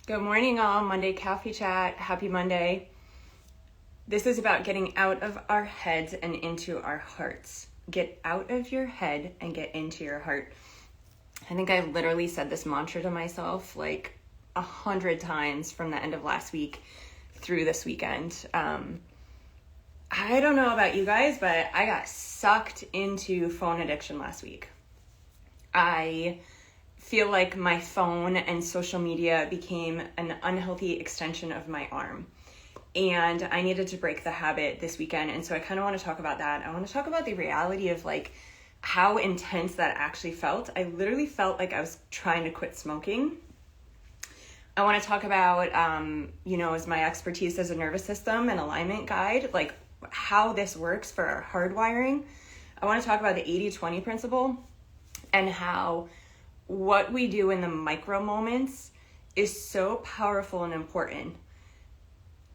Good morning, all. Monday Coffee Chat. Happy Monday. This is about getting out of our heads and into our hearts. Get out of your head and get into your heart. I think I literally said this mantra to myself like 100 times from the end of last week through this weekend. I don't know about you guys, but I got sucked into phone addiction last week. I feel like my phone and social media became an unhealthy extension of my arm. And I needed to break the habit this weekend. And so I kind of want to talk about that. I want to talk about the reality of like how intense that actually felt. I literally felt like I was trying to quit smoking. I want to talk about, as my expertise as a nervous system and alignment guide, like how this works for our hardwiring. I want to talk about the 80-20 principle and how what we do in the micro moments is so powerful and important.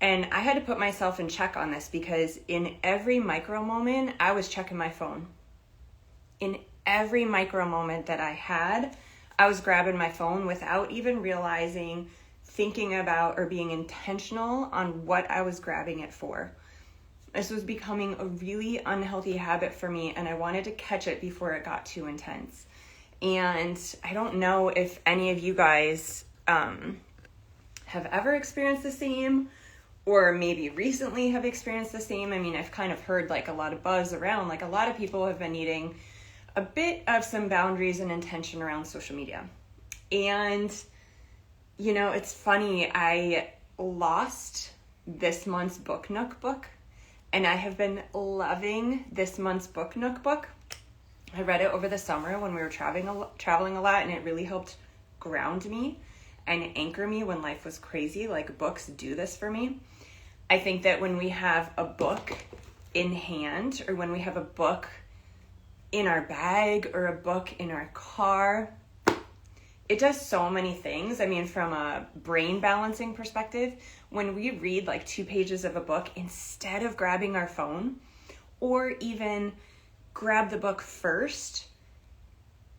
And I had to put myself in check on this because in every micro moment, I was checking my phone. In every micro moment that I had, I was grabbing my phone without even realizing, thinking about, or being intentional on what I was grabbing it for. This was becoming a really unhealthy habit for me, and I wanted to catch it before it got too intense. And I don't know if any of you guys have ever experienced the same, or maybe recently have experienced the same. I mean, I've kind of heard like a lot of buzz around, like a lot of people have been needing a bit of some boundaries and intention around social media. And, it's funny, I lost this month's Book Nook book, and I have been loving this month's Book Nook book. I read it over the summer when we were traveling a lot, and it really helped ground me and anchor me when life was crazy. Like, books do this for me. I think that when we have a book in hand, or when we have a book in our bag or a book in our car, it does so many things. I mean, from a brain balancing perspective, when we read like 2 pages of a book, instead of grabbing our phone or even grab the book first.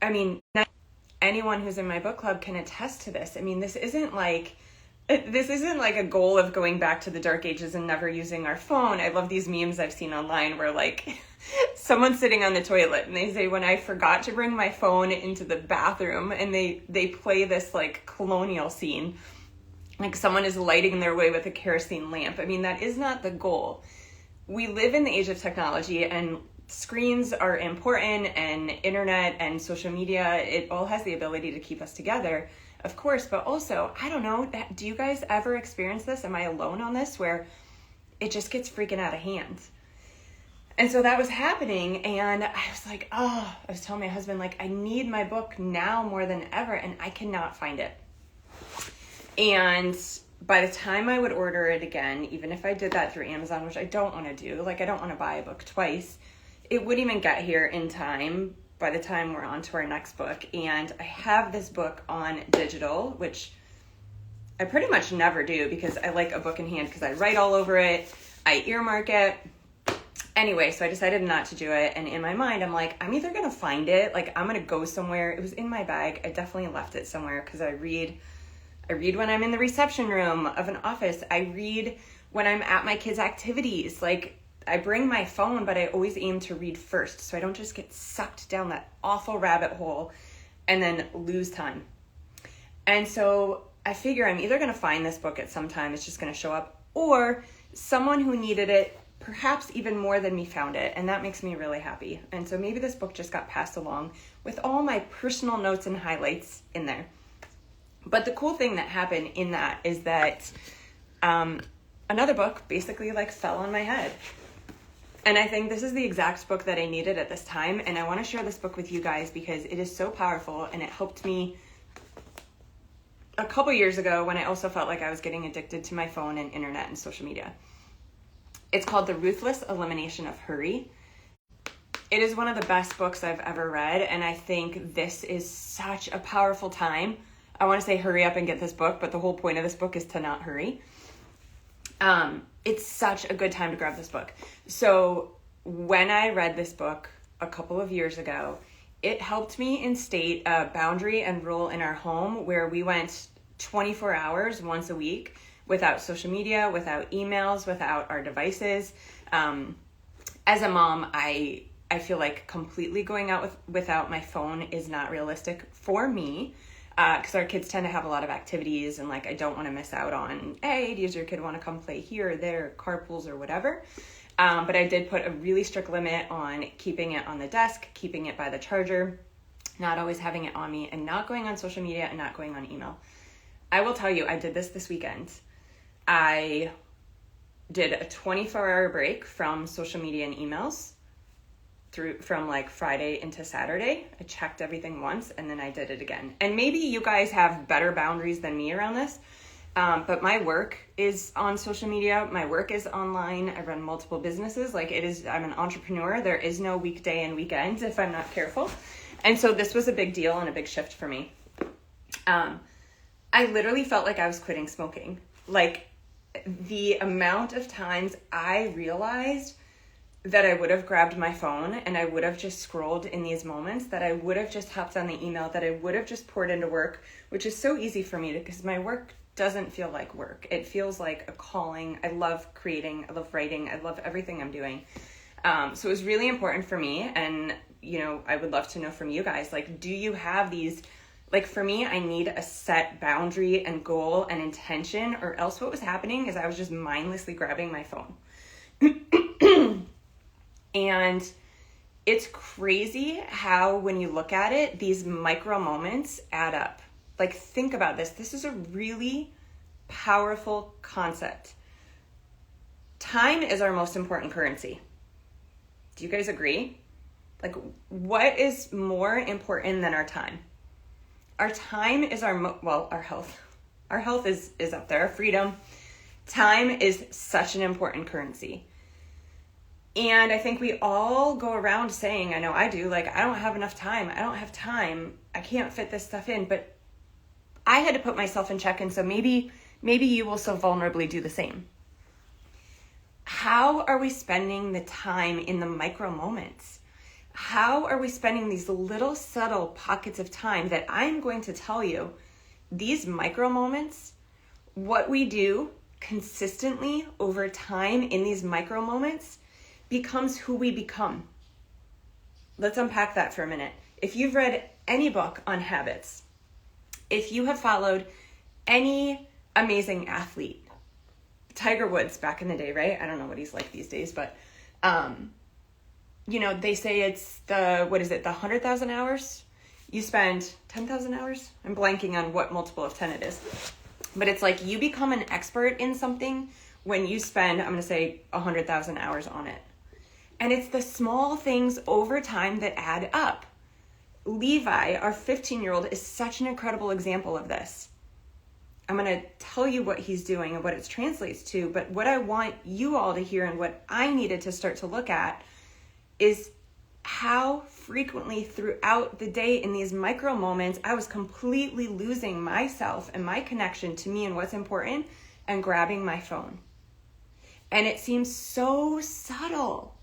I mean, anyone who's in my book club can attest to this. I mean, this isn't like a goal of going back to the dark ages and never using our phone. I love these memes I've seen online where like someone's sitting on the toilet and they say, when I forgot to bring my phone into the bathroom, and they play this like colonial scene, like someone is lighting their way with a kerosene lamp. I mean, that is not the goal. We live in the age of technology, and screens are important, and internet and social media, it all has the ability to keep us together, of course, but also, I don't know, do you guys ever experience this? Am I alone on this, where it just gets freaking out of hand? And so that was happening, and I was like, I was telling my husband, like, I need my book now more than ever, and I cannot find it. And by the time I would order it again, even if I did that through Amazon, which I don't want to do, like I don't want to buy a book twice, it wouldn't even get here in time by the time we're on to our next book. And I have this book on digital, which I pretty much never do because I like a book in hand because I write all over it. I earmark it. Anyway, so I decided not to do it. And in my mind, I'm like, I'm either going to find it, like I'm going to go somewhere. It was in my bag. I definitely left it somewhere because I read when I'm in the reception room of an office. I read when I'm at my kids' activities. Like, I bring my phone, but I always aim to read first so I don't just get sucked down that awful rabbit hole and then lose time. And so I figure I'm either going to find this book at some time, it's just going to show up, or someone who needed it, perhaps even more than me, found it, and that makes me really happy. And so maybe this book just got passed along with all my personal notes and highlights in there. But the cool thing that happened in that is that another book basically like fell on my head. And I think this is the exact book that I needed at this time. And I want to share this book with you guys because it is so powerful, and it helped me a couple years ago when I also felt like I was getting addicted to my phone and internet and social media. It's called The Ruthless Elimination of Hurry. It is one of the best books I've ever read, and I think this is such a powerful time. I want to say hurry up and get this book, but the whole point of this book is to not hurry. It's such a good time to grab this book. So when I read this book a couple of years ago, it helped me instate a boundary and rule in our home where we went 24 hours once a week without social media, without emails, without our devices. As a mom, I feel like completely going out without my phone is not realistic for me, because our kids tend to have a lot of activities, and like I don't want to miss out on, hey, does your kid want to come play here or there, carpools or whatever. But I did put a really strict limit on keeping it on the desk, keeping it by the charger, not always having it on me, and not going on social media and not going on email. I will tell you, I did this weekend. I did a 24-hour break from social media and emails from like Friday into Saturday. I checked everything once and then I did it again. And maybe you guys have better boundaries than me around this. But my work is on social media. My work is online. I run multiple businesses. I'm an entrepreneur. There is no weekday and weekends if I'm not careful. And so this was a big deal and a big shift for me. I literally felt like I was quitting smoking. Like, the amount of times I realized that I would have grabbed my phone and I would have just scrolled in these moments, that I would have just hopped on the email, that I would have just poured into work, which is so easy for me because my work doesn't feel like work. It feels like a calling. I love creating. I love writing. I love everything I'm doing. So it was really important for me. And, I would love to know from you guys, like, do you have these, like for me, I need a set boundary and goal and intention, or else what was happening is I was just mindlessly grabbing my phone. And it's crazy how, when you look at it, these micro moments add up. Like, think about this. This is a really powerful concept. Time is our most important currency. Do you guys agree? Like, what is more important than our time? Our time is our health. Our health is up there, our freedom. Time is such an important currency. And I think we all go around saying, I know I do, like, I don't have enough time. I don't have time. I can't fit this stuff in. But I had to put myself in check. And so maybe you will so vulnerably do the same. How are we spending the time in the micro moments? How are we spending these little subtle pockets of time that I'm going to tell you, these micro moments, what we do consistently over time in these micro moments becomes who we become. Let's unpack that for a minute. If you've read any book on habits, if you have followed any amazing athlete, Tiger Woods back in the day, right? I don't know what he's like these days, but they say it's the 100,000 hours? You spend 10,000 hours? I'm blanking on what multiple of 10 it is. But it's like you become an expert in something when you spend, I'm going to say 100,000 hours on it. And it's the small things over time that add up. Levi, our 15-year-old, is such an incredible example of this. I'm going to tell you what he's doing and what it translates to, but what I want you all to hear and what I needed to start to look at is how frequently throughout the day in these micro moments, I was completely losing myself and my connection to me and what's important and grabbing my phone. And it seems so subtle.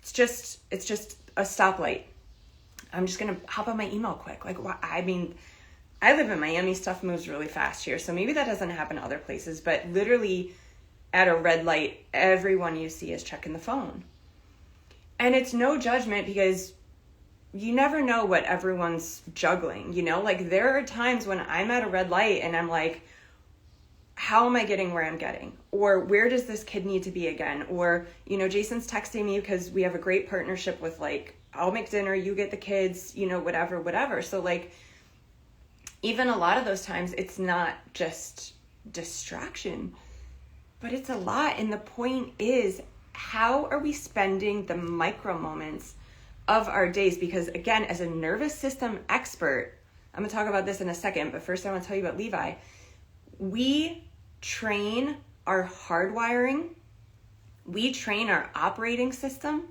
It's just a stoplight. I'm just going to hop on my email quick. Like, I live in Miami. Stuff moves really fast here. So maybe that doesn't happen other places, but literally at a red light, everyone you see is checking the phone. And it's no judgment because you never know what everyone's juggling, Like, there are times when I'm at a red light and I'm like, how am I getting where I'm getting? Or where does this kid need to be again? Or, Jason's texting me because we have a great partnership with, like, I'll make dinner, you get the kids, whatever. So, like, even a lot of those times, it's not just distraction, but it's a lot. And the point is, how are we spending the micro moments of our days? Because, again, as a nervous system expert, I'm going to talk about this in a second, but first I want to tell you about Levi. We train our hardwiring, we train our operating system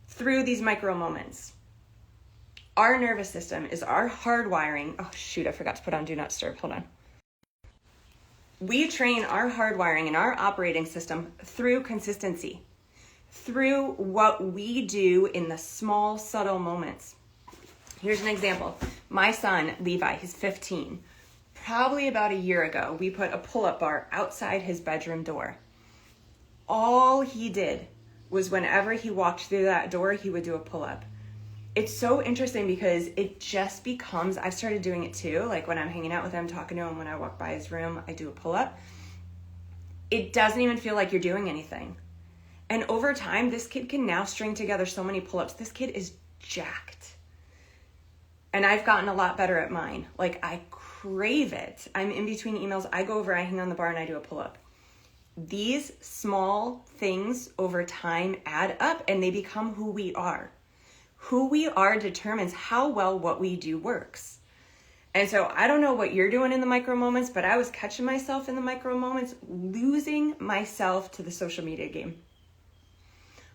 through these micro moments. Our nervous system is our hardwiring. Oh, shoot, I forgot to put on Do Not Disturb. Hold on. We train our hardwiring and our operating system through consistency, through what we do in the small, subtle moments. Here's an example. My son, Levi, he's 15. probably about a year ago, we put a pull-up bar outside his bedroom door. All he did was whenever he walked through that door, he would do a pull-up. It's so interesting because it just becomes, I've started doing it too. Like when I'm hanging out with him, talking to him, when I walk by his room, I do a pull-up. It doesn't even feel like you're doing anything. And over time, this kid can now string together so many pull-ups. This kid is jacked. And I've gotten a lot better at mine. Like I crave it. I'm in between emails. I go over, I hang on the bar and I do a pull-up. These small things over time add up and they become who we are. Who we are determines how well what we do works. And so I don't know what you're doing in the micro moments, but I was catching myself in the micro moments, losing myself to the social media game.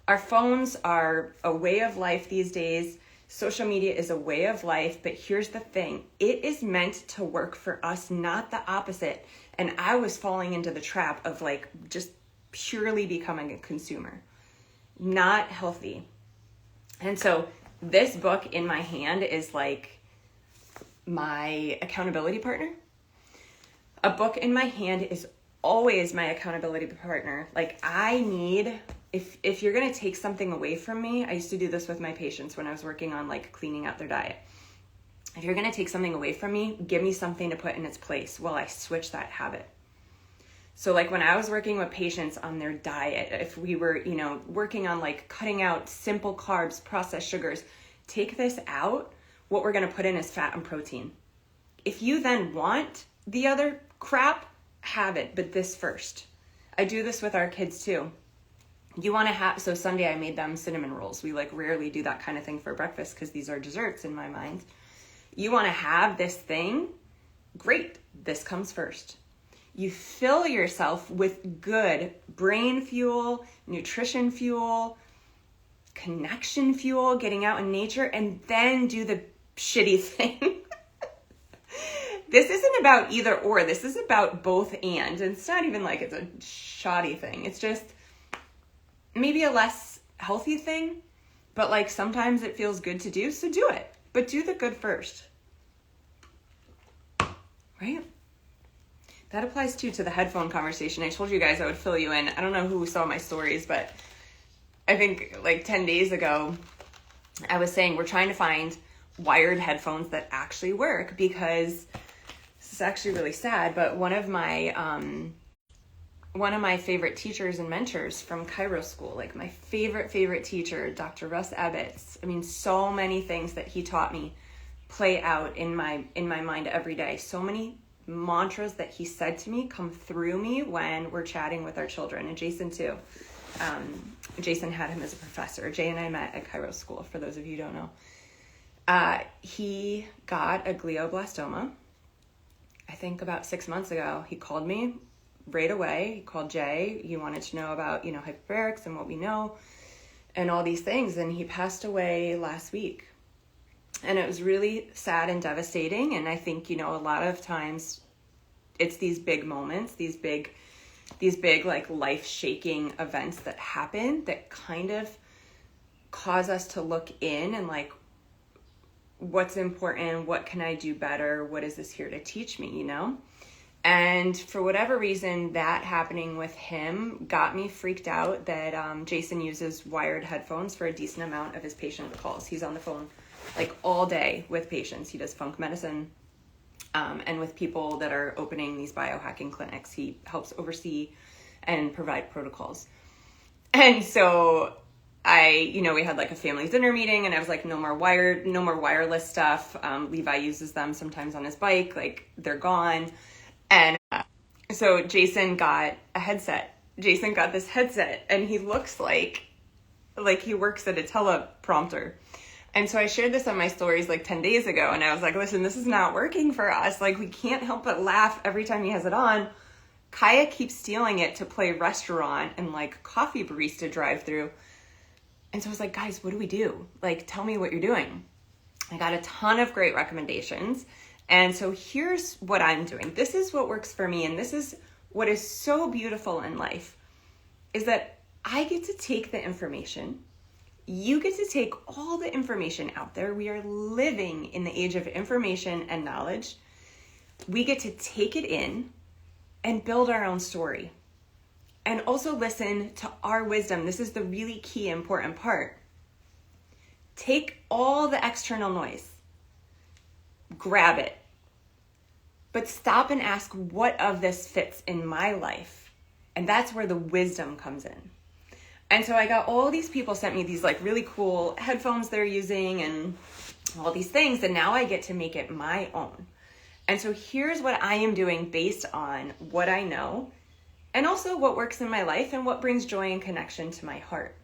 Our phones are a way of life these days. Social media is a way of life, but here's the thing. It is meant to work for us, not the opposite. And I was falling into the trap of like just purely becoming a consumer. Not healthy. And so this book in my hand is like my accountability partner. A book in my hand is always my accountability partner. Like I need, if you're going to take something away from me, I used to do this with my patients when I was working on like cleaning out their diet. If you're going to take something away from me, give me something to put in its place while I switch that habit. So like when I was working with patients on their diet, if we were, working on like cutting out simple carbs, processed sugars, take this out, what we're going to put in is fat and protein. If you then want the other crap, have it, but this first. I do this with our kids too. You want to have, so Sunday I made them cinnamon rolls. We like rarely do that kind of thing for breakfast because these are desserts in my mind. You want to have this thing? Great. This comes first. You fill yourself with good brain fuel, nutrition fuel, connection fuel, getting out in nature, and then do the shitty thing. This isn't about either or. This is about both and. It's not even like it's a shoddy thing. It's just maybe a less healthy thing, but like sometimes it feels good to do, so do it. But do the good first. Right? That applies too to the headphone conversation. I told you guys I would fill you in. I don't know who saw my stories, but I think like 10 days ago, I was saying we're trying to find wired headphones that actually work because this is actually really sad, but one of my favorite teachers and mentors from Cairo School, like my favorite teacher, Dr. Russ Ebbets. I mean, so many things that he taught me play out in my mind every day. So many mantras that he said to me come through me when we're chatting with our children, and Jason too. Jason had him as a professor. Jay and I met at Cairo School, for those of you who don't know. He got a glioblastoma, I think about 6 months ago. He called me right away. He called Jay. He wanted to know about, hyperbarics and what we know and all these things. And he passed away last week. And it was really sad and devastating. And I think, a lot of times it's these big moments, these big like life-shaking events that happen that kind of cause us to look in and like, what's important? What can I do better? What is this here to teach me, And for whatever reason, that happening with him got me freaked out that Jason uses wired headphones for a decent amount of his patient calls. He's on the phone like all day with patients. He does funk medicine. And with people that are opening these biohacking clinics, he helps oversee and provide protocols. And so we had like a family dinner meeting and I was like, no more wireless stuff. Levi uses them sometimes on his bike, like they're gone. And so Jason got a headset. Jason got this headset and he looks like he works at a teleprompter. And so I shared this on my stories like 10 days ago. And I was like, listen, this is not working for us. Like we can't help but laugh every time he has it on. Kaya keeps stealing it to play restaurant and like coffee barista drive through. And so I was like, guys, what do we do? Like, tell me what you're doing. I got a ton of great recommendations. And so here's what I'm doing. This is what works for me. And this is what is so beautiful in life is that I get to take the information. You get to take all the information out there. We are living in the age of information and knowledge. we get to take it in and build our own story. And also listen to our wisdom. This is the really key, important part. Take all the external noise. Grab it. But stop and ask, what of this fits in my life? And that's where the wisdom comes in. And so I got all these people sent me these like really cool headphones they're using and all these things. And now I get to make it my own. And so here's what I am doing based on what I know and also what works in my life and what brings joy and connection to my heart.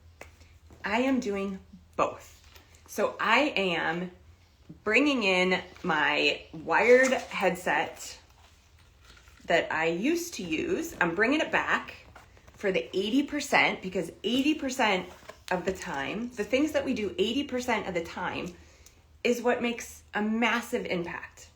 I am doing both. So I am bringing in my wired headset that I used to use. I'm bringing it back for the 80% because 80% of the time, the things that we do 80% of the time is what makes a massive impact.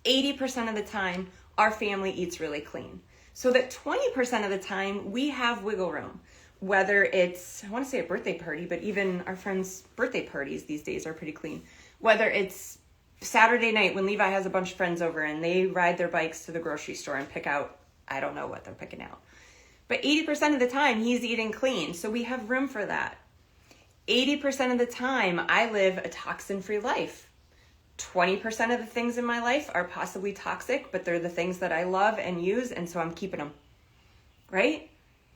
80% of the time, our family eats really clean. So that 20% of the time, we have wiggle room. Whether it's, I want to say a birthday party, but even our friends' birthday parties these days are pretty clean. Whether it's Saturday night when Levi has a bunch of friends over and they ride their bikes to the grocery store and pick out, I don't know what they're picking out. But 80% of the time, he's eating clean. So we have room for that. 80% of the time, I live a toxin-free life. 20% of the things in my life are possibly toxic, but they're the things that I love and use, and so I'm keeping them, right?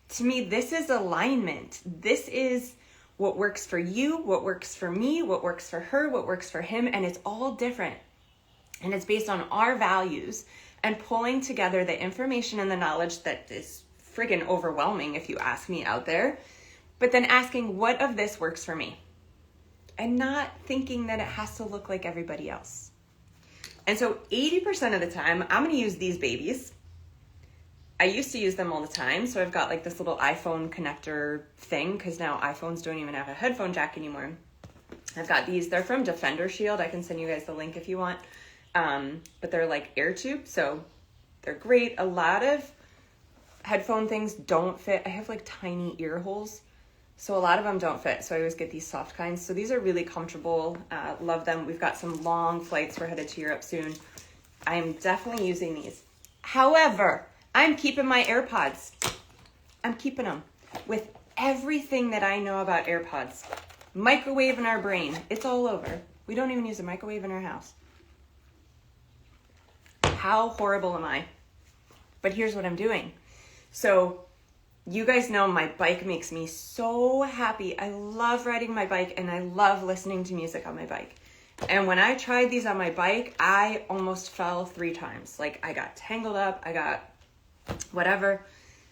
To me, this is alignment. This is what works for you, what works for me, what works for her, what works for him, and it's all different. And it's based on our values and pulling together the information and the knowledge that is friggin' overwhelming if you ask me out there, but then asking what of this works for me and not thinking that it has to look like everybody else. And so 80% of the time, I'm going to use these babies. I used to use them all the time. So I've got like this little iPhone connector thing because now iPhones don't even have a headphone jack anymore. I've got these. They're from Defender Shield. I can send you guys the link if you want. But they're like air tube. So they're great. A lot of headphone things don't fit. I have like tiny ear holes. So a lot of them don't fit. So I always get these soft kinds. So these are really comfortable. Love them. We've got some long flights. We're headed to Europe soon. I'm definitely using these. However, I'm keeping my AirPods. I'm keeping them with everything that I know about AirPods. Microwave in our brain. It's all over. We don't even use a microwave in our house. How horrible am I? But here's what I'm doing. So you guys know my bike makes me so happy. I love riding my bike and I love listening to music on my bike. And when I tried these on my bike, I almost fell 3 times. Like I got tangled up, I got whatever.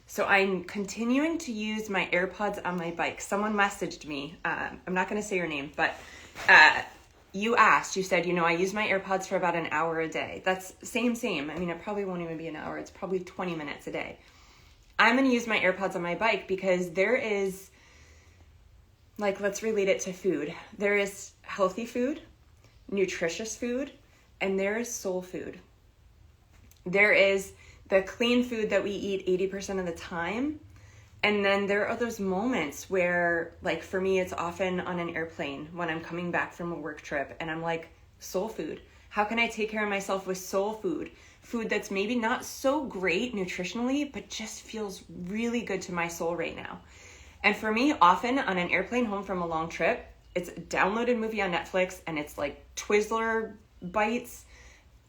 So I'm continuing to use my AirPods on my bike. Someone messaged me. I'm not going to say your name, but you asked, you said, I use my AirPods for about an hour a day. That's same. I mean, it probably won't even be an hour. It's probably 20 minutes a day. I'm going to use my AirPods on my bike because there is, like, let's relate it to food. There is healthy food, nutritious food, and there is soul food. There is the clean food that we eat 80% of the time. And then there are those moments where, like, for me, it's often on an airplane when I'm coming back from a work trip and I'm like, soul food. How can I take care of myself with soul food? Food that's maybe not so great nutritionally, but just feels really good to my soul right now. And for me, often on an airplane home from a long trip, it's a downloaded movie on Netflix and it's like Twizzler bites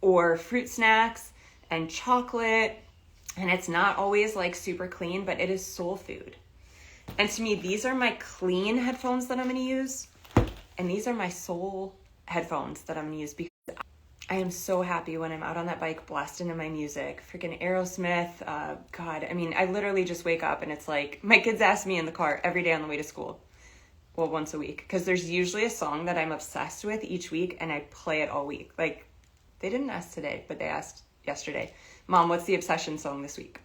or fruit snacks and chocolate. And it's not always like super clean, but it is soul food. And to me, these are my clean headphones that I'm going to use. And these are my soul headphones that I'm going to use because I am so happy when I'm out on that bike blasting in my music. Freaking Aerosmith. God, I mean, I literally just wake up and it's like, my kids ask me in the car every day on the way to school. Well, once a week. Because there's usually a song that I'm obsessed with each week and I play it all week. Like, they didn't ask today, but they asked yesterday. Mom, what's the obsession song this week?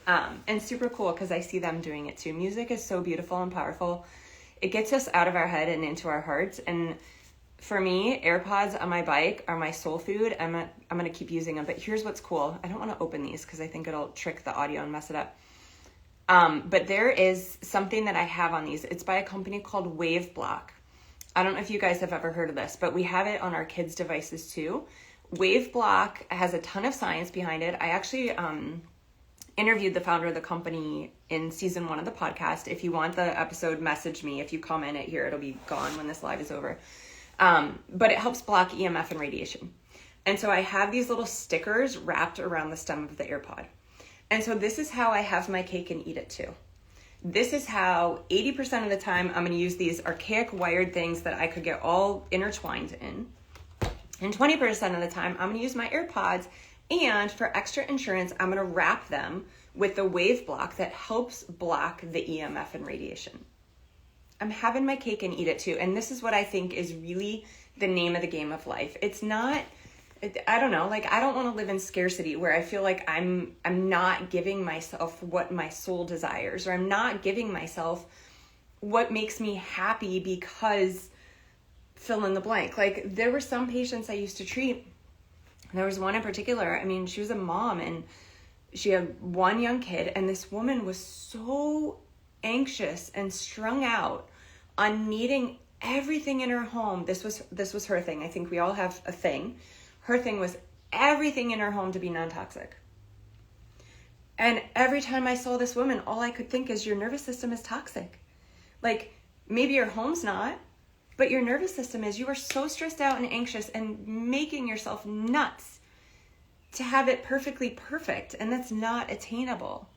And super cool because I see them doing it too. Music is so beautiful and powerful. It gets us out of our head and into our hearts. And for me, AirPods on my bike are my soul food. I'm going to keep using them. But here's what's cool. I don't want to open these because I think it'll trick the audio and mess it up. But there is something that I have on these. It's by a company called Wave Block. I don't know if you guys have ever heard of this, but we have it on our kids' devices too, Wave block has a ton of science behind it. I actually interviewed the founder of the company in season 1 of the podcast. If you want the episode, message me. If you comment it here, it'll be gone when this live is over. But it helps block EMF and radiation. And so I have these little stickers wrapped around the stem of the AirPod. And so this is how I have my cake and eat it too. This is how 80% of the time I'm going to use these archaic wired things that I could get all intertwined in. And 20% of the time I'm going to use my AirPods, and for extra insurance, I'm going to wrap them with the wave block that helps block the EMF and radiation. I'm having my cake and eat it too. And this is what I think is really the name of the game of life. It's not, I don't know, like I don't want to live in scarcity where I feel like I'm not giving myself what my soul desires, or I'm not giving myself what makes me happy because fill in the blank. Like there were some patients I used to treat. There was one in particular, I mean, she was a mom and she had one young kid, and this woman was so anxious and strung out on needing everything in her home. This was her thing. I think we all have a thing. Her thing was everything in her home to be non-toxic. And every time I saw this woman, all I could think is your nervous system is toxic. Like maybe your home's not, but your nervous system is. You are so stressed out and anxious and making yourself nuts to have it perfectly perfect. And that's not attainable.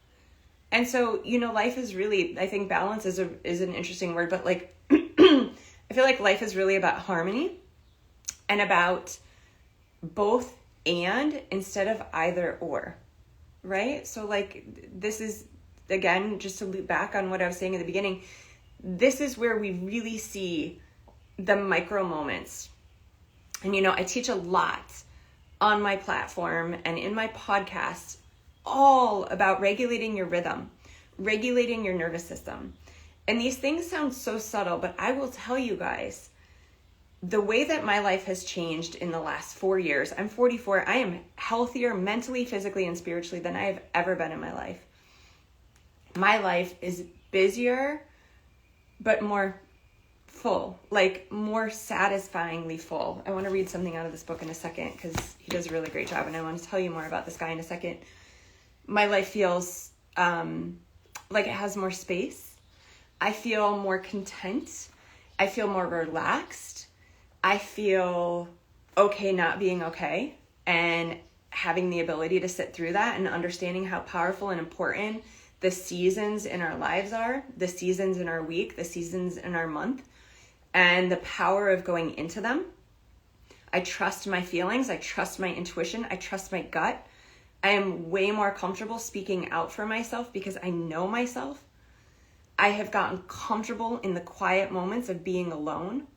And so, you know, life is really, I think balance is an interesting word, but like, I feel like life is really about harmony and about both and instead of either or, right? So like, this is, again, just to loop back on what I was saying in the beginning, this is where we really see the micro moments. And, you know, I teach a lot on my platform and in my podcast all about regulating your rhythm, regulating your nervous system. And these things sound so subtle, but I will tell you guys, the way that my life has changed in the last 4 years, I'm 44, I am healthier mentally, physically, and spiritually than I have ever been in my life. My life is busier, but more full, like more satisfyingly full. I want to read something out of this book in a second because he does a really great job, and I want to tell you more about this guy in a second. My life feels like it has more space. I feel more content. I feel more relaxed. I feel okay not being okay, and having the ability to sit through that and understanding how powerful and important the seasons in our lives are, the seasons in our week, the seasons in our month, and the power of going into them. I trust my feelings. I trust my intuition. I trust my gut. I am way more comfortable speaking out for myself because I know myself. I have gotten comfortable in the quiet moments of being alone.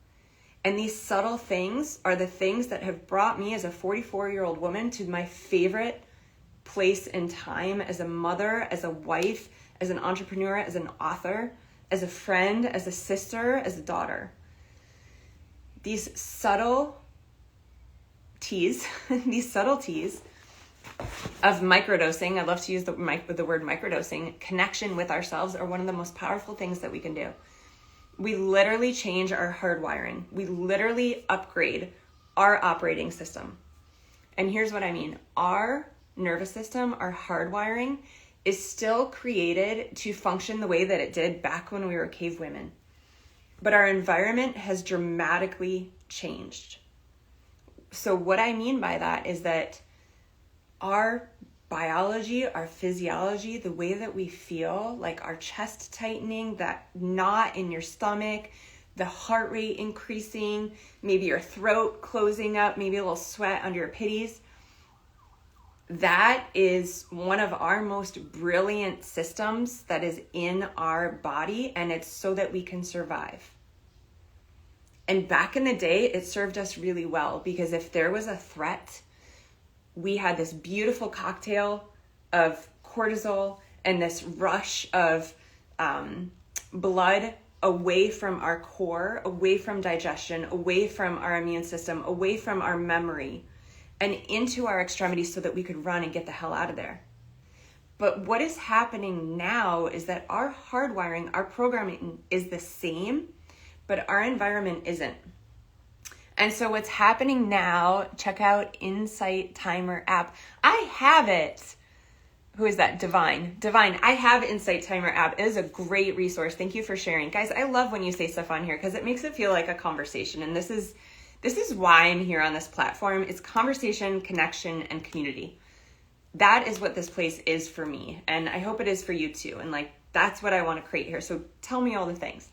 And these subtle things are the things that have brought me as a 44-year-old woman to my favorite place in time as a mother, as a wife, as an entrepreneur, as an author, as a friend, as a sister, as a daughter. These subtleties of microdosing, I love to use the word microdosing, connection with ourselves, are one of the most powerful things that we can do. We literally change our hardwiring. We literally upgrade our operating system. And here's what I mean. Our nervous system, our hardwiring, is still created to function the way that it did back when we were cave women. But our environment has dramatically changed. So what I mean by that is that our biology, our physiology, the way that we feel, like our chest tightening, that knot in your stomach, the heart rate increasing, maybe your throat closing up, maybe a little sweat under your pitties, that is one of our most brilliant systems that is in our body, and it's so that we can survive. And back in the day, it served us really well, because if there was a threat, we had this beautiful cocktail of cortisol and this rush of blood away from our core, away from digestion, away from our immune system, away from our memory, and into our extremities so that we could run and get the hell out of there. But what is happening now is that our hardwiring, our programming is the same, but our environment isn't. And so what's happening now, check out Insight Timer app. I have it. Who is that? Divine. I have Insight Timer app. It is a great resource. Thank you for sharing. Guys, I love when you say stuff on here because it makes it feel like a conversation. And this is why I'm here on this platform. It's conversation, connection, and community. That is what this place is for me. And I hope it is for you too. And like, that's what I want to create here. So tell me all the things.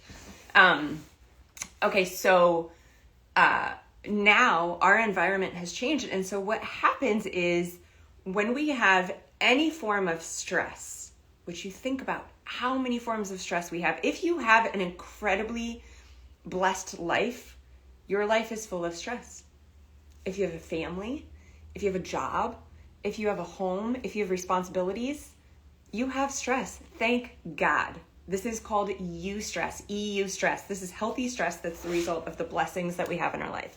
Okay, so now our environment has changed. And so what happens is when we have any form of stress, which you think about how many forms of stress we have. If you have an incredibly blessed life, your life is full of stress. If you have a family, if you have a job, if you have a home, if you have responsibilities, you have stress. Thank God. This is called eustress, EU-stress. This is healthy stress that's the result of the blessings that we have in our life.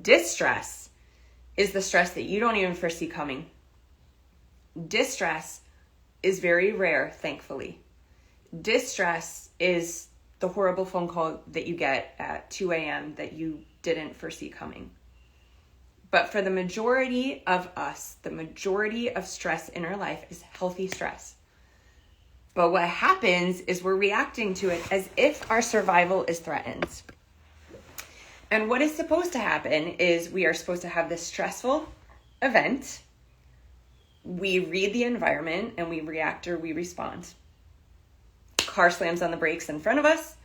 Distress is the stress that you don't even foresee coming. Distress is very rare, thankfully. Distress is the horrible phone call that you get at 2 a.m. that you didn't foresee coming. But for the majority of us, the majority of stress in our life is healthy stress. But what happens is we're reacting to it as if our survival is threatened. And what is supposed to happen is we are supposed to have this stressful event. We read the environment and we react or we respond. Car slams on the brakes in front of us.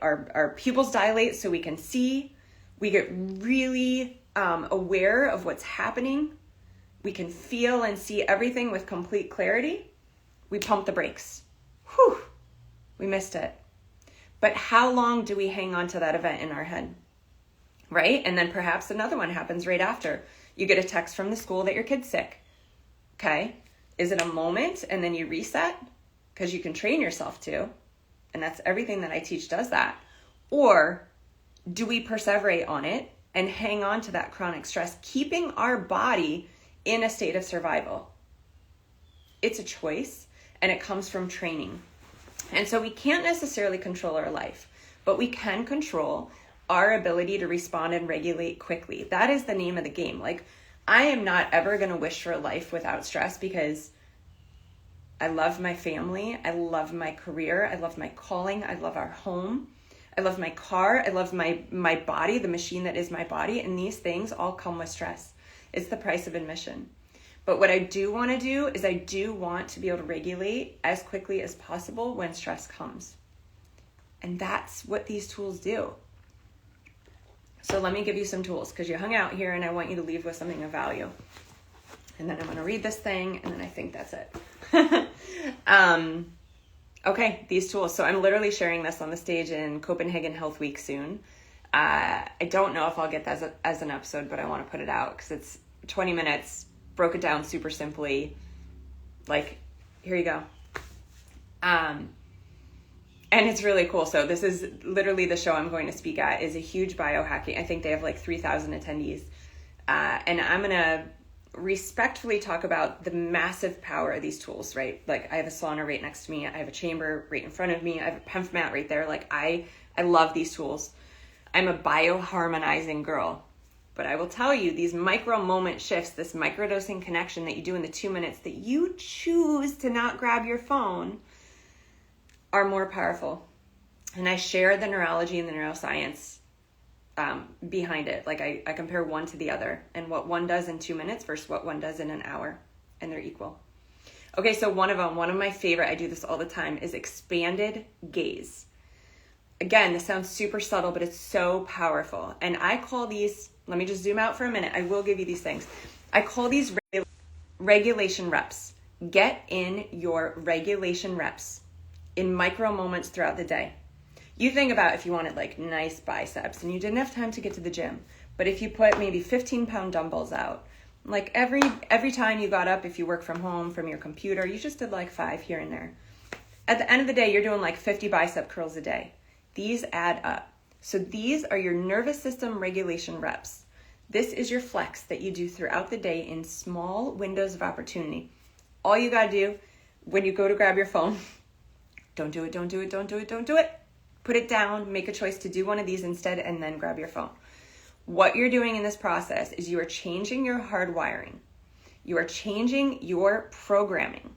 Our pupils dilate so we can see. We get really aware of what's happening. We can feel and see everything with complete clarity. We pump the brakes. Whew, we missed it. But how long do we hang on to that event in our head? Right? And then perhaps another one happens right after. You get a text from the school that your kid's sick. Okay, is it a moment and then you reset? Because you can train yourself to, and that's everything that I teach does that. Or do we perseverate on it and hang on to that chronic stress, keeping our body in a state of survival? It's a choice, and it comes from training. And so we can't necessarily control our life, but we can control our ability to respond and regulate quickly. That is the name of the game. Like, I am not ever going to wish for a life without stress because I love my family. I love my career. I love my calling. I love our home. I love my car. I love my body, the machine that is my body. And these things all come with stress. It's the price of admission. But what I do want to do is I do want to be able to regulate as quickly as possible when stress comes. And that's what these tools do. So let me give you some tools because you hung out here and I want you to leave with something of value. And then I'm going to read this thing and then I think that's it. Okay, these tools. So I'm literally sharing this on the stage in Copenhagen Health Week soon. I don't know if I'll get that as an episode, but I want to put it out because it's 20 minutes, broke it down super simply. Like, here you go. And it's really cool. So this is literally the show I'm going to speak at is a huge biohacking. I think they have like 3,000 attendees. And I'm going to respectfully talk about the massive power of these tools, right? Like I have a sauna right next to me. I have a chamber right in front of me. I have a PEMF mat right there. Like I love these tools. I'm a bioharmonizing girl. But I will tell you, these micro moment shifts, this microdosing connection that you do in the 2 minutes that you choose to not grab your phone are more powerful. And I share the neurology and the neuroscience behind it. Like I compare one to the other and what one does in 2 minutes versus what one does in an hour, and they're equal. Okay, so one of my favorite, I do this all the time, is expanded gaze. Again, this sounds super subtle, but it's so powerful. And I call these, let me just zoom out for a minute. I will give you these things. I call these regulation reps. Get in your regulation reps in micro moments throughout the day. You think about if you wanted like nice biceps and you didn't have time to get to the gym, but if you put maybe 15-pound dumbbells out, like every time you got up, if you work from home, from your computer, you just did like 5 here and there. At the end of the day, you're doing like 50 bicep curls a day. These add up. So these are your nervous system regulation reps. This is your flex that you do throughout the day in small windows of opportunity. All you got to do when you go to grab your phone, don't do it. Put it down, make a choice to do one of these instead, and then grab your phone. What you're doing in this process is you are changing your hardwiring. You are changing your programming.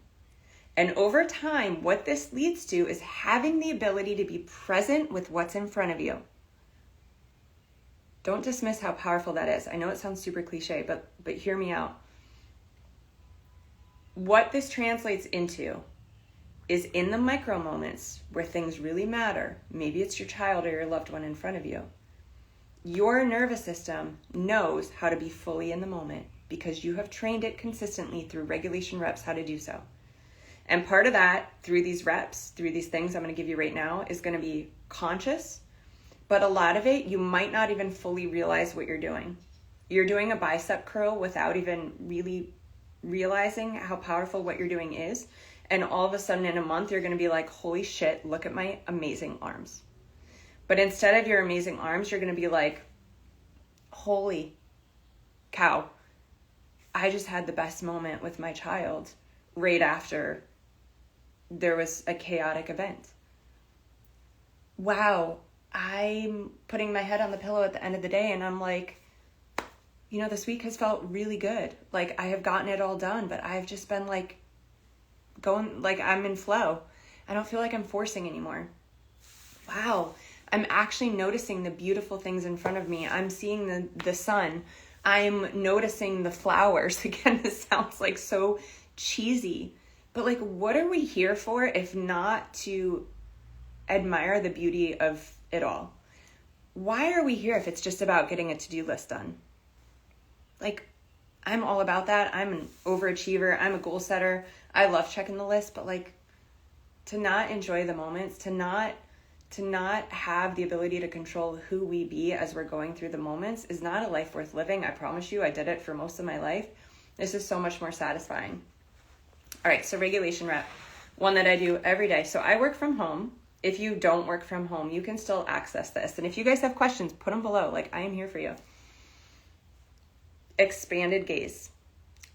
And over time, what this leads to is having the ability to be present with what's in front of you. Don't dismiss how powerful that is. I know it sounds super cliche, but hear me out. What this translates into is in the micro moments where things really matter, maybe it's your child or your loved one in front of you, your nervous system knows how to be fully in the moment because you have trained it consistently through regulation reps how to do so. And part of that, through these reps, through these things I'm going to give you right now, is going to be conscious, but a lot of it, you might not even fully realize what you're doing. You're doing a bicep curl without even really realizing how powerful what you're doing is. And all of a sudden in a month, you're going to be like, holy shit, look at my amazing arms. But instead of your amazing arms, you're going to be like, holy cow, I just had the best moment with my child right after there was a chaotic event. Wow, I'm putting my head on the pillow at the end of the day and I'm like, you know, this week has felt really good. Like I have gotten it all done, but I've just been like going, like I'm in flow. I don't feel like I'm forcing anymore. Wow, I'm actually noticing the beautiful things in front of me. I'm seeing the sun. I'm noticing the flowers. Again, this sounds like so cheesy, but like, what are we here for if not to admire the beauty of it all? Why are we here if it's just about getting a to-do list done? Like, I'm all about that. I'm an overachiever. I'm a goal setter. I love checking the list, but like, to not enjoy the moments, to not have the ability to control who we be as we're going through the moments is not a life worth living. I promise you, I did it for most of my life. This is so much more satisfying. All right, so regulation rep, one that I do every day. So I work from home. If you don't work from home, you can still access this. And if you guys have questions, put them below. Like, I am here for you. Expanded gaze.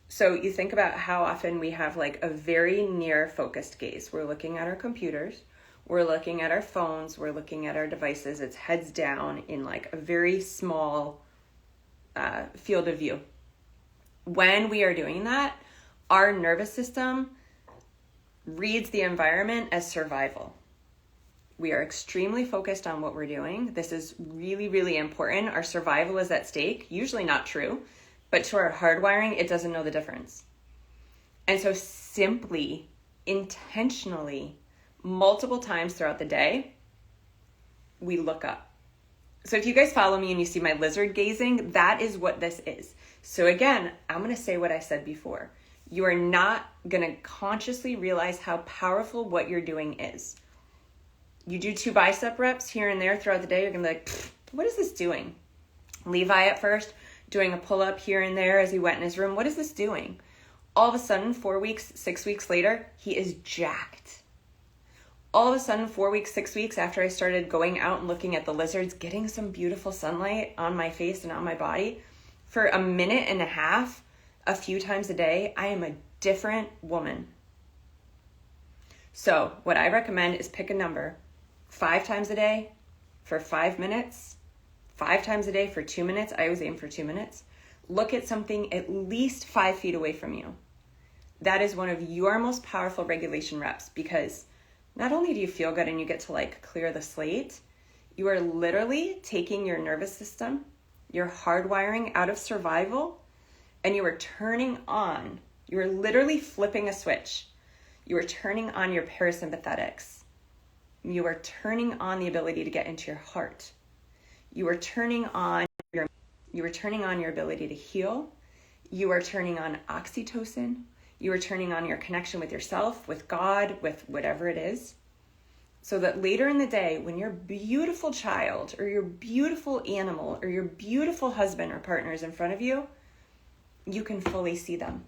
So you think about how often we have like a very near focused gaze. We're looking at our computers. We're looking at our phones, we're looking at our devices, it's heads down in like a very small field of view. When we are doing that, our nervous system reads the environment as survival. We are extremely focused on what we're doing. This is really, really important. Our survival is at stake, usually not true, but to our hardwiring, it doesn't know the difference. And so simply, intentionally, multiple times throughout the day, we look up. So if you guys follow me and you see my lizard gazing, that is what this is. So again, I'm going to say what I said before. You are not going to consciously realize how powerful what you're doing is. You do 2 bicep reps here and there throughout the day, you're going to be like, what is this doing? Levi at first, doing a pull-up here and there as he went in his room. What is this doing? All of a sudden, 4 weeks, 6 weeks later, he is jacked. All of a sudden, 4 weeks, 6 weeks after I started going out and looking at the lizards, getting some beautiful sunlight on my face and on my body, for a minute and a half, a few times a day, I am a different woman. So what I recommend is pick a number, 5 times a day for 5 minutes, 5 times a day for 2 minutes. I always aim for 2 minutes. Look at something at least 5 feet away from you. That is one of your most powerful regulation reps, because not only do you feel good and you get to like clear the slate, you are literally taking your nervous system, your hardwiring out of survival, and you are turning on, you are literally flipping a switch. You are turning on your parasympathetics. You are turning on the ability to get into your heart. You are turning on your ability to heal. You are turning on oxytocin. You are turning on your connection with yourself, with God, with whatever it is. So that later in the day, when your beautiful child or your beautiful animal or your beautiful husband or partner is in front of you, you can fully see them.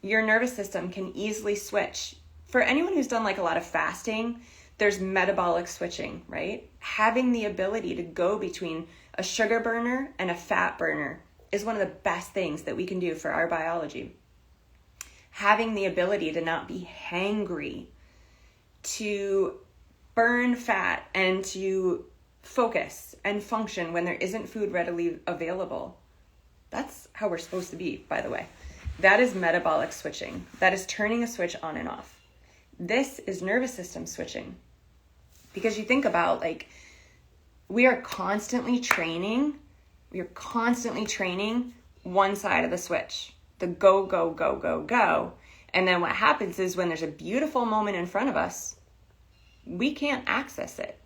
Your nervous system can easily switch. For anyone who's done like a lot of fasting, there's metabolic switching, right? Having the ability to go between a sugar burner and a fat burner is one of the best things that we can do for our biology. Having the ability to not be hangry, to burn fat and to focus and function when there isn't food readily available. That's how we're supposed to be, by the way. That is metabolic switching. That is turning a switch on and off. This is nervous system switching. Because you think about, like, we are constantly training one side of the switch, the go, go, go, go, go. And then what happens is when there's a beautiful moment in front of us, we can't access it.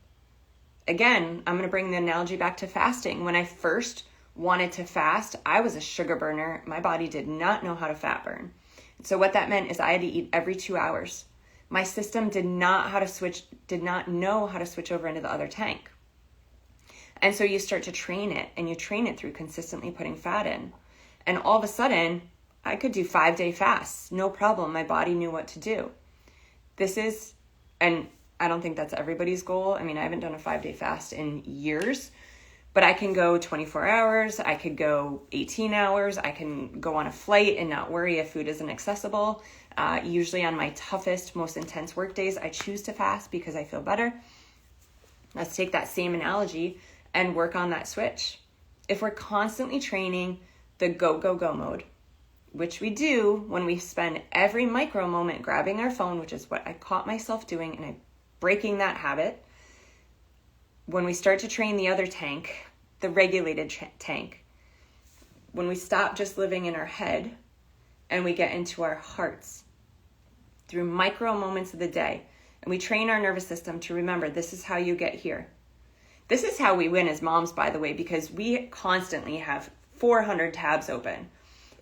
Again, I'm going to bring the analogy back to fasting. When I first wanted to fast, I was a sugar burner. My body did not know how to fat burn. So what that meant is I had to eat every 2 hours. My system did not know how to switch over into the other tank. And so you start to train it, and you train it through consistently putting fat in. And all of a sudden, I could do 5-day fasts. No problem. My body knew what to do. And I don't think that's everybody's goal. I mean, I haven't done a 5-day fast in years, but I can go 24 hours. I could go 18 hours. I can go on a flight and not worry if food isn't accessible. Usually on my toughest, most intense work days, I choose to fast because I feel better. Let's take that same analogy and work on that switch. If we're constantly training the go, go, go mode, which we do when we spend every micro moment grabbing our phone, which is what I caught myself doing, and I'm breaking that habit. When we start to train the other tank, the regulated tank, when we stop just living in our head and we get into our hearts through micro moments of the day, and we train our nervous system to remember, this is how you get here. This is how we win as moms, by the way, because we constantly have 400 tabs open.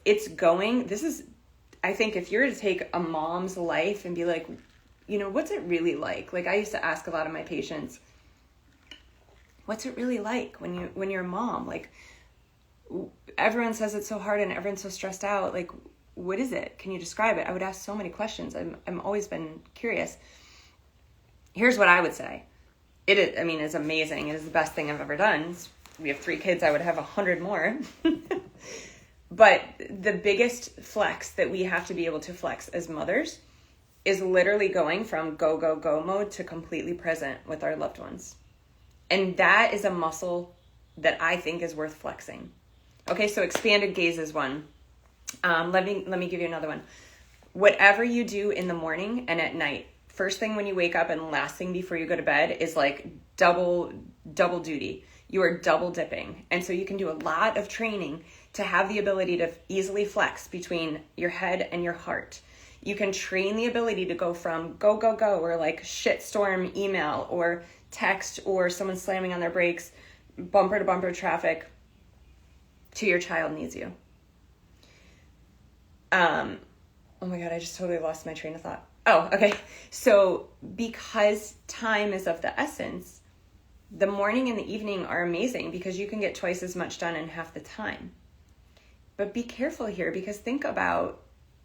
I think if you're to take a mom's life and be like, what's it really like? Like I used to ask a lot of my patients, what's it really like when you're a mom? Like everyone says it's so hard and everyone's so stressed out. Like, what is it? Can you describe it? I would ask so many questions. I'm always been curious. Here's what I would say. It's amazing. It is the best thing I've ever done. We have 3 kids. I would have 100 more. But the biggest flex that we have to be able to flex as mothers is literally going from go, go, go mode to completely present with our loved ones. And that is a muscle that I think is worth flexing. Okay, so expanded gaze is one. Let me give you another one. Whatever you do in the morning and at night, first thing when you wake up and last thing before you go to bed is like double duty. You are double dipping. And so you can do a lot of training to have the ability to easily flex between your head and your heart. You can train the ability to go from go, go, go, or like shitstorm email or text or someone slamming on their brakes, bumper to bumper traffic, to your child needs you. Oh my God, I just totally lost my train of thought. Oh, okay. So because time is of the essence, the morning and the evening are amazing because you can get twice as much done in half the time. But be careful here, because think about,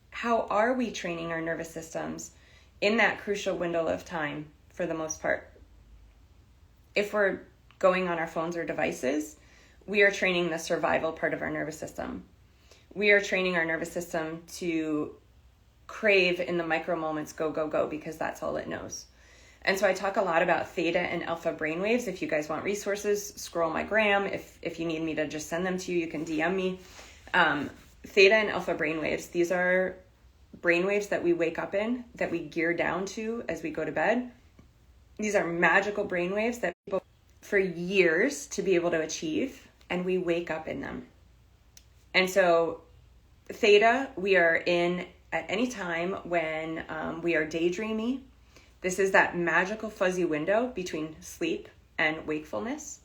how are we training our nervous systems in that crucial window of time for the most part? If we're going on our phones or devices, we are training the survival part of our nervous system. We are training our nervous system to crave in the micro moments, go, go, go, because that's all it knows. And so I talk a lot about theta and alpha brainwaves. If you guys want resources, scroll my gram. If you need me to just send them to you, you can DM me. Theta and alpha brainwaves, these are brainwaves that we wake up in, that we gear down to as we go to bed. These are magical brainwaves that people for years to be able to achieve, and we wake up in them. And so theta, we are in at any time when we are daydreamy. This is that magical fuzzy window between sleep and wakefulness.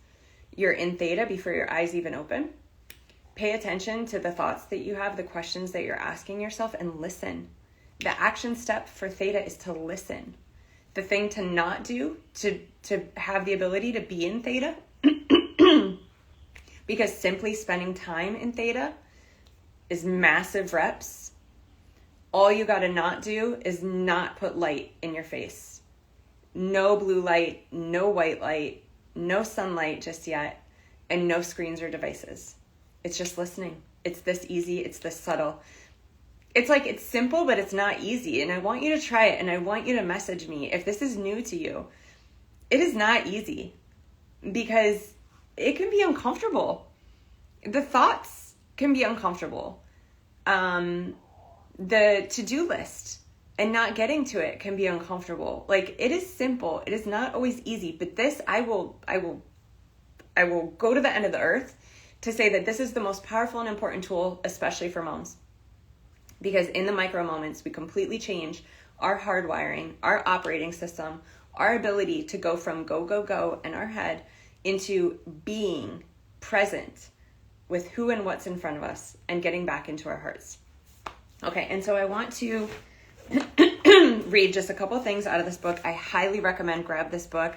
You're in theta before your eyes even open. Pay attention to the thoughts that you have, the questions that you're asking yourself, and listen. The action step for theta is to listen. The thing to not do, to have the ability to be in theta, because simply spending time in theta is massive reps. All you got to not do is not put light in your face. No blue light, no white light, no sunlight just yet, and no screens or devices. It's just listening. It's this easy. It's this subtle. It's like, it's simple, but it's not easy. And I want you to try it. And I want you to message me if this is new to you. It is not easy. because it can be uncomfortable. The thoughts can be uncomfortable. The to-do list and not getting to it can be uncomfortable. Like, it is simple. It is not always easy, but this, I will go to the end of the earth to say that this is the most powerful and important tool, especially for moms. Because in the micro moments, we completely change our hardwiring, our operating system, our ability to go from go, go, go in our head into being present with who and what's in front of us and getting back into our hearts. Okay, and so I want to read just a couple things out of this book. I highly recommend grab this book.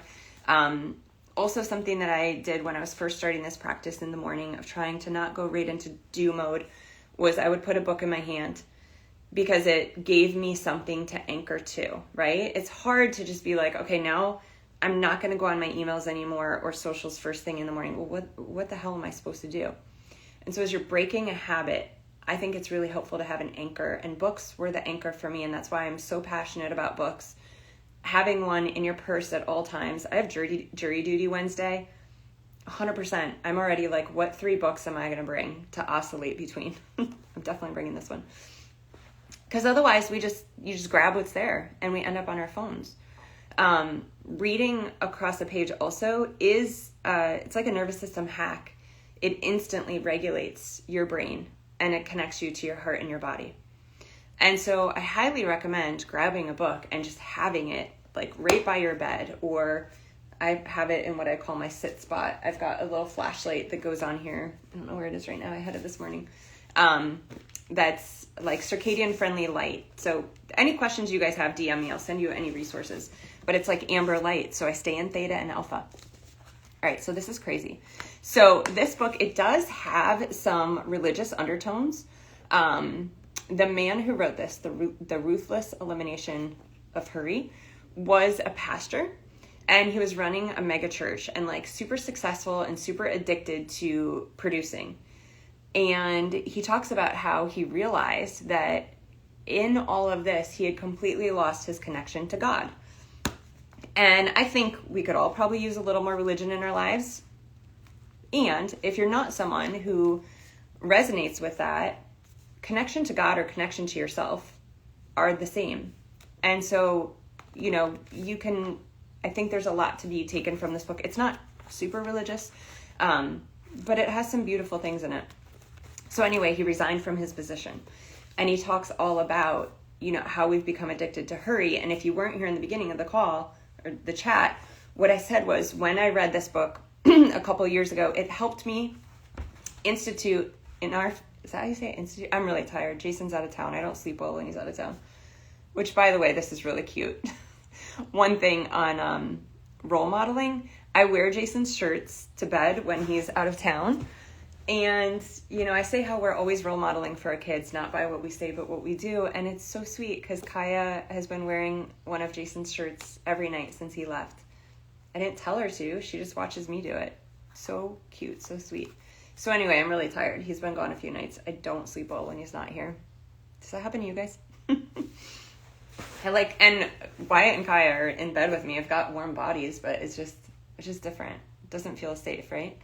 Also, something that I did when I was first starting this practice in the morning of trying to not go right into do mode was I would put a book in my hand because it gave me something to anchor to, right? It's hard to just be like, okay, now I'm not going to go on my emails anymore or socials first thing in the morning. Well, what the hell am I supposed to do? And so as you're breaking a habit, I think it's really helpful to have an anchor, and books were the anchor for me, and that's why I'm so passionate about books. Having one in your purse at all times. I have jury duty Wednesday, 100%. I'm already like, what 3 books am I going to bring to oscillate between? I'm definitely bringing this one. Because otherwise you just grab what's there and we end up on our phones. Reading across a page also is, it's like a nervous system hack. It instantly regulates your brain and it connects you to your heart and your body. And so I highly recommend grabbing a book and just having it like right by your bed, or I have it in what I call my sit spot. I've got a little flashlight that goes on here. I don't know where it is right now. I had it this morning. That's like circadian friendly light. So any questions you guys have, DM me. I'll send you any resources. But it's like amber light. So I stay in theta and alpha. All right. So this is crazy. So this book, it does have some religious undertones. The man who wrote this, the Ruthless Elimination of Hurry, was a pastor, and he was running a mega church and like super successful and super addicted to producing. And he talks about how he realized that in all of this, he had completely lost his connection to God. And I think we could all probably use a little more religion in our lives. And if you're not someone who resonates with that, connection to God or connection to yourself are the same. And so, I think there's a lot to be taken from this book. It's not super religious, but it has some beautiful things in it. So anyway, he resigned from his position, and he talks all about, how we've become addicted to hurry. And if you weren't here in the beginning of the call or the chat, what I said was when I read this book a couple years ago, it helped me institute in our, is that how you say it? Institute? I'm really tired. Jason's out of town. I don't sleep well when he's out of town, which, by the way, this is really cute. One thing on role modeling, I wear Jason's shirts to bed when he's out of town. And, I say how we're always role modeling for our kids, not by what we say, but what we do. And it's so sweet because Kaya has been wearing one of Jason's shirts every night since he left. I didn't tell her to. She just watches me do it. So cute, so sweet. So anyway, I'm really tired. He's been gone a few nights. I don't sleep well when he's not here. Does that happen to you guys? And Wyatt and Kaya are in bed with me. I've got warm bodies, but it's just different. It doesn't feel safe, right?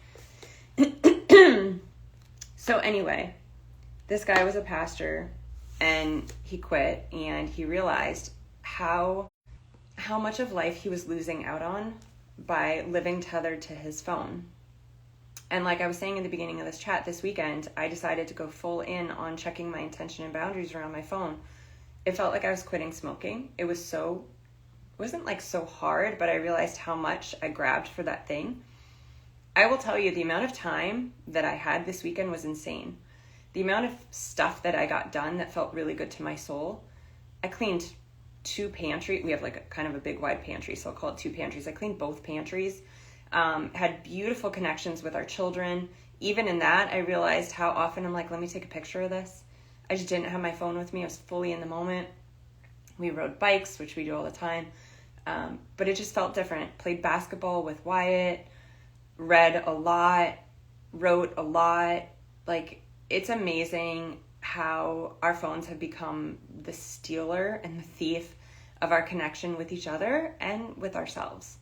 So anyway, this guy was a pastor and he quit, and he realized how much of life he was losing out on by living tethered to his phone. And like I was saying in the beginning of this chat, this weekend, I decided to go full in on checking my intention and boundaries around my phone. It felt like I was quitting smoking. It wasn't like so hard, but I realized how much I grabbed for that thing. I will tell you, the amount of time that I had this weekend was insane. The amount of stuff that I got done that felt really good to my soul. I cleaned 2 pantries. We have like a kind of a big wide pantry, so I'll call it 2 pantries. I cleaned both pantries. Had beautiful connections with our children. Even in that, I realized how often I'm like, let me take a picture of this. I just didn't have my phone with me. I was fully in the moment. We rode bikes, which we do all the time. But it just felt different. Played basketball with Wyatt, read a lot, wrote a lot. Like, it's amazing how our phones have become the stealer and the thief of our connection with each other and with ourselves.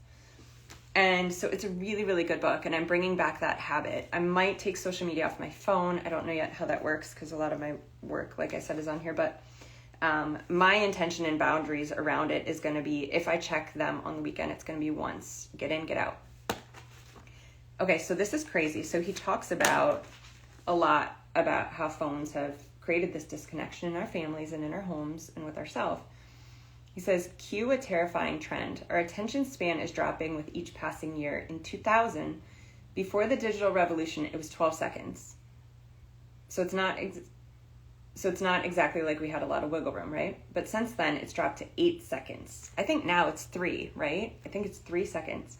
And so it's a really, really good book, and I'm bringing back that habit. I might take social media off my phone. I don't know yet how that works because a lot of my work, like I said, is on here. But my intention and boundaries around it is going to be, if I check them on the weekend, it's going to be once. Get in, get out. Okay, so this is crazy. So he talks about a lot about how phones have created this disconnection in our families and in our homes and with ourselves. He says, cue a terrifying trend. Our attention span is dropping with each passing year. In 2000, before the digital revolution, it was 12 seconds. So it's not exactly like we had a lot of wiggle room, right? But since then, it's dropped to 8 seconds. I think now it's 3, right? I think it's 3 seconds.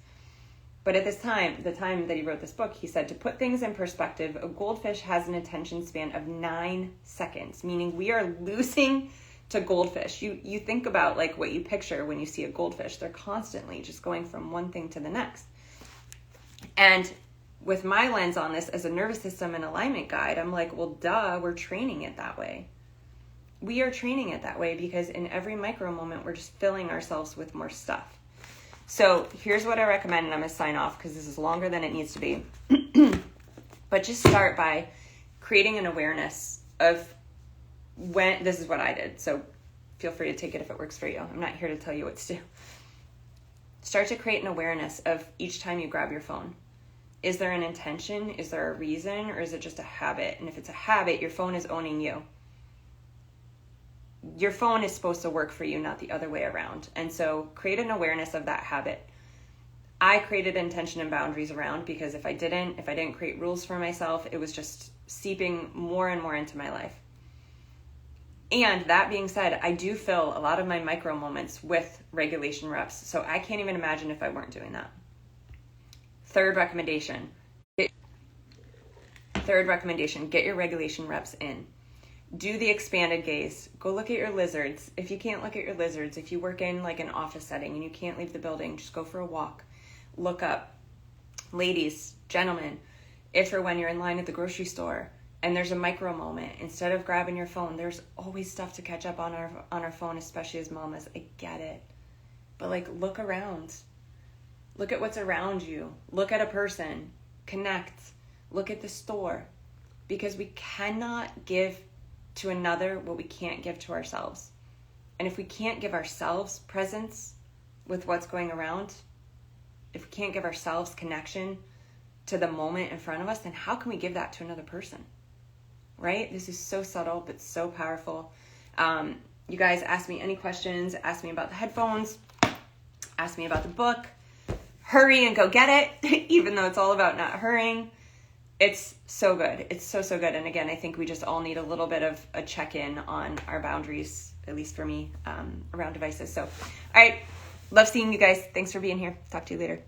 But at this time, the time that he wrote this book, he said, to put things in perspective, a goldfish has an attention span of 9 seconds, meaning we are losing to goldfish. You think about like what you picture when you see a goldfish. They're constantly just going from one thing to the next. And with my lens on this as a nervous system and alignment guide, I'm like, well, duh, we're training it that way. We are training it that way because in every micro moment, we're just filling ourselves with more stuff. So here's what I recommend, and I'm going to sign off because this is longer than it needs to be. But just start by creating an awareness of when, this is what I did, so feel free to take it if it works for you. I'm not here to tell you what to do. Start to create an awareness of each time you grab your phone. Is there an intention? Is there a reason? Or is it just a habit? And if it's a habit, your phone is owning you. Your phone is supposed to work for you, not the other way around. And so create an awareness of that habit. I created intention and boundaries around because if I didn't create rules for myself, it was just seeping more and more into my life. And that being said, I do fill a lot of my micro moments with regulation reps. So I can't even imagine if I weren't doing that. Third recommendation, get your regulation reps in. Do the expanded gaze. Go look at your lizards. If you can't look at your lizards, if you work in like an office setting and you can't leave the building, just go for a walk. Look up. Ladies, gentlemen, if or when you're in line at the grocery store, and there's a micro moment, instead of grabbing your phone, there's always stuff to catch up on our phone, especially as mamas. I get it. But like, look around. Look at what's around you. Look at a person. Connect. Look at the store. Because we cannot give to another what we can't give to ourselves. And if we can't give ourselves presence with what's going around, if we can't give ourselves connection to the moment in front of us, then how can we give that to another person? Right? This is so subtle, but so powerful. You guys ask me any questions. Ask me about the headphones. Ask me about the book. Hurry and go get it, even though it's all about not hurrying. It's so good. It's so, so good. And again, I think we just all need a little bit of a check-in on our boundaries, at least for me, around devices. So, all right. Love seeing you guys. Thanks for being here. Talk to you later.